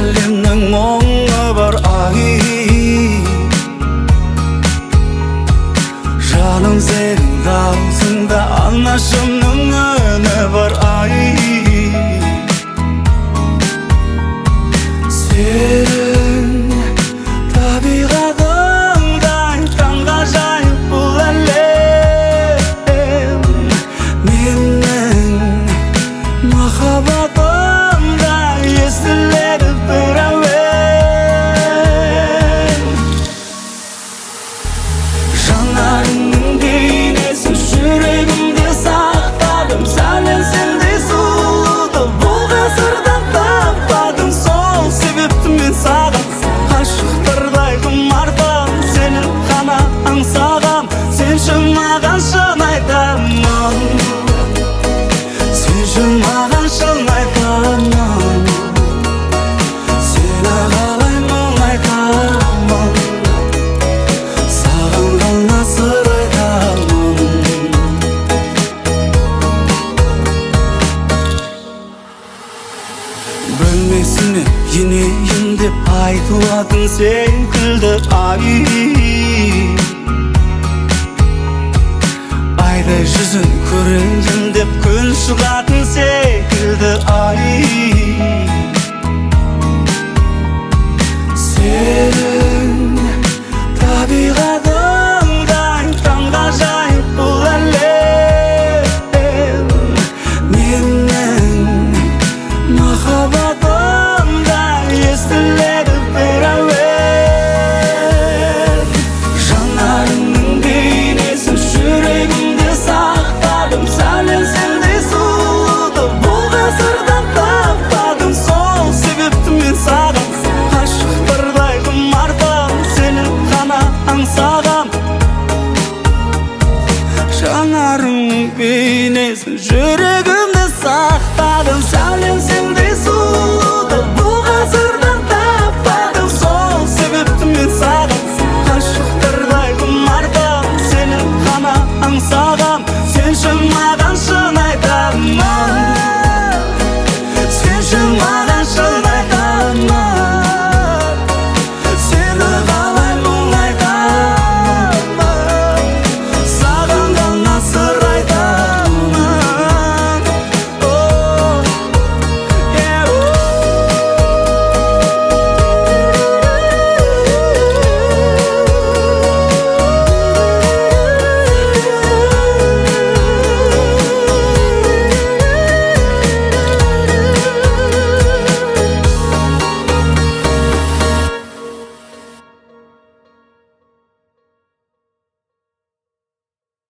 әлемнің мұңы бар ай. Жаным сенің даусыңда анашымның үні бар ай. Сен табиғатыңдай таңғажайып бұл әлем. Менің махаббатымдай естіледі бір әуен. Жанарыңның бейнесін жүрегімде сақтадым. Сәлем сендей сұлуды бұл ғасырда таппадым. Сол себепті мен саған ғашықтардай құмартам. Сені ғана аңсағам, сен үшін маған шын айтамын. Сен үшін маған шын айтамын. Сені қалай мұңайтамын, саған ғана сыр айтамын. Бөлмесіне енейін деп айтылатын секілді ай. Айдай жүзін көрейін деп күн шығатын секілді ай. Сен табиғатыңдай таңғажайып бұл әлем. Менің махаббатымдай естіледі бір әуен. Жанарыңның бейнесін жүрегімде сақтадым. Сәлем сендей сұлуды бұл ғасырда таппадым. Сол себепті мен саған ғашықтардай құмартам. Сені ғана аңсағам. Жанарыңның бейнесін жүрегімде сақтадым. Сәлем сендей